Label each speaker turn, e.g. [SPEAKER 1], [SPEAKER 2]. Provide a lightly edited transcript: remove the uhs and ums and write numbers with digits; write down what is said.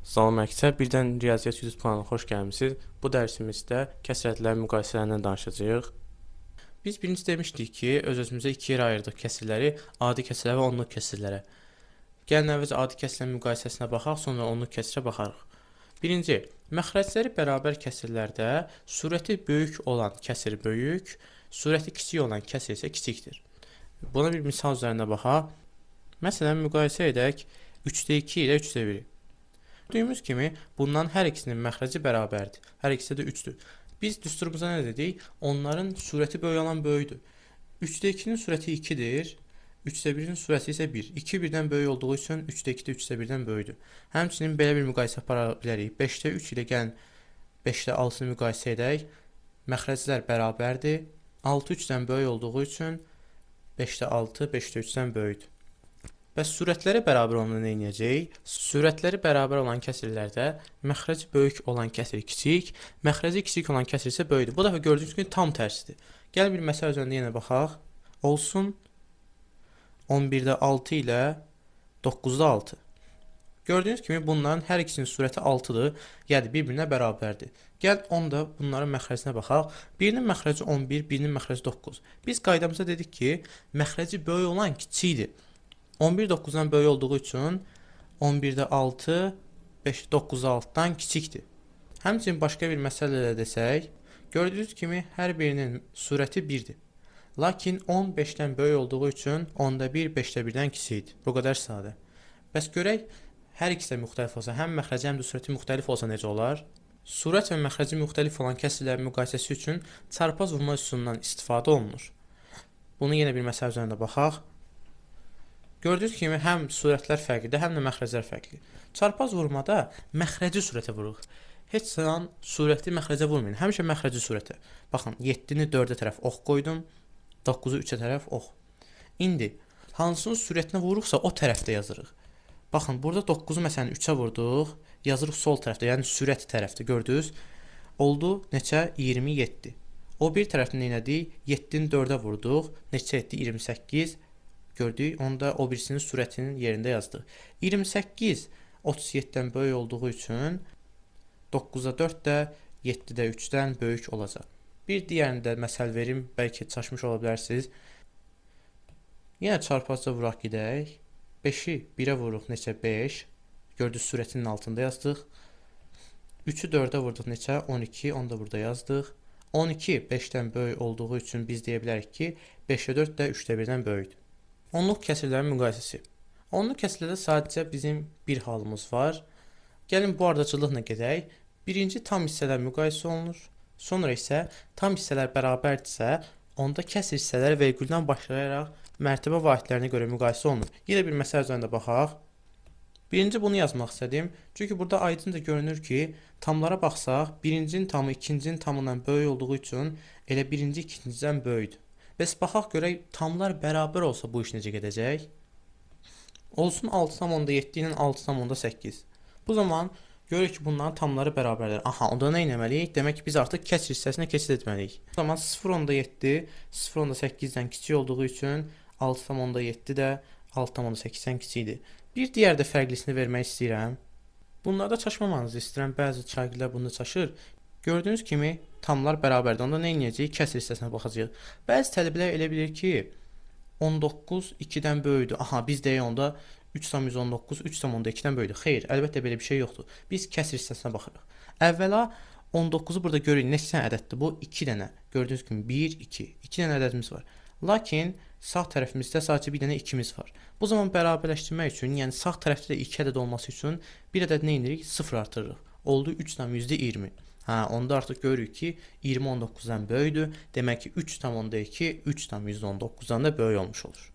[SPEAKER 1] Salam əksər, birdən Riyaziyyat 100 planına xoş gəlmisiniz. Bu dərsimizdə kəsrətlərin müqayisələrindən danışacağıq. Biz birinci demişdik ki, öz-özümüzə iki yerə ayırdıq kəsrləri, adi kəsrlər və onluq kəsrlərə. Gəlin əvvəlcə adi kəsrlərin müqayisəsinə baxaq, sonra onluq kəsrə baxarıq. Birinci, məxrəcləri bərabər kəsrlərdə surəti böyük olan kəsir böyük, surəti kiçik olan kəsir isə kiçikdir. Buna bir misal üzərində baxaq. Məsələn, müqayisə edək 3-də 2 ilə 3-də 1-i. Gördüyümüz kimi bundan hər ikisinin məxrəci bərabərdir. Hər ikisi də 3-dür. Biz düsturumuza nə dedik? Onların surəti böyük olan böyükdür. 3-də 2-nin surəti 2-dir. 3-də 1-in surəti isə 1. 2 birdən böyük olduğu üçün 3-də 2 də 3-də 1-dən böyükdür. Həmçinin belə bir müqayisə apara bilərik. 5-də 3 ilə gəlin 5-də 6-nı müqayisə edək. Məxrəclər bərabərdir. 6 3-dən böyük olduğu üçün 5-də 6 5-də 3-dən böyükdür. Bəs surətləri bərabər olanda nə edəcəyik? Surətləri bərabər olan kəsrlərdə məxrəci böyük olan kəsir kiçik, məxrəci kiçik olan kəsir isə böyükdür. Bu dəfə gördüyünüz kimi tam tərsidir. Gəlin bir məsələ üzərində yenə baxaq. Olsun 11-də 6 ilə 9-da 6. Gördüyünüz kimi bunların hər ikisinin surəti 6-dır, yəni bir-birinə bərabərdir. Gəl onda bunların məxrəcinə baxaq. Birinin məxrəci 11, birinin məxrəci 9. Biz qaydamıza dedik ki, məxrəci böyük olan kiçikdir. 11 9-dan böyük olduğu üçün 11-də 6 5 9-da 6-dan kiçikdir. Həmçinin başqa bir məsələ ilə desək, gördüyünüz kimi hər birinin surəti 1-dir. Lakin 10 5-dən böyük olduğu üçün 10-da 1 5-də 1-dən kiçikdir. Bu qədər sadə. Bəs görək, hər ikisi də müxtəlif olsa, həm məxrəci həm də surəti müxtəlif olsa necə olar? Surət və məxrəci müxtəlif olan kəsrlərin müqayisəsi üçün çarpaz vurma üsulundan istifadə olunur. Bunu yenə bir məsələ üzərində baxaq. Gördüyünüz kimi həm surətlər fərqlidir, həm də məxrəclər fərqlidir. Çarpaz vurmada məxrəci surətə vururuq. Heç zaman surəti məxrəcə vurmayın. Həmişə məxrəci surətə. Baxın, 7-ni 4-ə tərəf ox qoydum, 9-u 3-ə tərəf ox. İndi hansının surətinə vururuqsa o tərəfdə yazırıq. Baxın, burada 9-u məsələn 3-ə vurduq, yazırıq sol tərəfdə, yəni sürət tərəfdə. Gördünüz? Oldu neçə? 27. O bir tərəfini elədik, 7-ni 4-ə vurduq, neçə etdi? 28. Gördük, onda o birisinin surətinin yerində yazdıq. 28 37-dən böyük olduğu üçün 9-da 4 də 7-də 3-dən böyük olacaq. Bir digərini də məsəl verim, bəlkə çaşmış ola bilərsiniz. Yenə çarpazca vuraq gedək. 5-i 1-ə vururuq neçə? 5. Gördünüz, surətinin altında yazdıq. 3-ü 4-ə vurduq neçə? 12. Onu da burada yazdıq. 12 5-dən böyük olduğu üçün biz deyə bilərik ki, 5-də 4 də 3-də 1-dən böyükdür. Onluq kəsirlərin müqayisəsi. Onluq kəsirlərdə sadəcə bizim bir halımız var. Gəlin bu ardıcıllıqla gedək. Birinci tam hissələr müqayisə olunur. Sonra isə tam hissələr bərabərdirsə, onda kəsr hissələr vergüldən başlayaraq mərtəbə vahidlərinə görə müqayisə olunur. Yenə bir məsələ üzərində baxaq. Birinci bunu yazmaq istədim. Çünki burada aydınca görünür ki, tamlara baxsaq, birincinin tamı ikincinin tamından böyük olduğu üçün elə birinci ikincidən böyükdür. Bəs baxaq görək, tamlar bərabər olsa bu iş necə gedəcək? Olsun 6,7 ilə 6,8. Bu zaman görürük ki, bunların tamları bərabərdir. Aha, onda nə etməliyik? Demək ki, biz artıq kəsr hissəsinə keçid etməliyik. O zaman 0,7 0,8-dən kiçik olduğu üçün 6,7 də 6,8-dən kiçikdir. Bir digər də fərqlisini vermək istəyirəm. Bunlarda çaşmamanızı istəyirəm. Bəzi şagirdlər bunda çaşır. Gördüyünüz kimi tamlar bərabərdir. Onda nə edəcəyik? Kəsr hissəsinə baxacağıq. Bəzi tələbələr elə bilir ki, 19 2-dən böyükdür. Aha, biz deyək onda 3,19 3,2-dən böyükdür. Xeyr, əlbəttə belə bir şey yoxdur. Biz kəsr hissəsinə baxırıq. Əvvəla 19-u burada görürük. Neçə ədəddir bu? 2 dənə. Gördüyünüz kimi 1 2. 2 dənə ədədimiz var. Lakin sağ tərəfimizdə sadəcə bir dənə 2-miz var. Bu zaman bərabərləşdirmək üçün, yəni sağ tərəfdə də 2 ədəd olması üçün bir ədəd nə edirik? 0 artırırıq. Oldu 3,20. Onda artıq görürük ki, 20 19-dan böyükdür. Demək ki, 3,2 3,19-dan da böyük olmuş olur.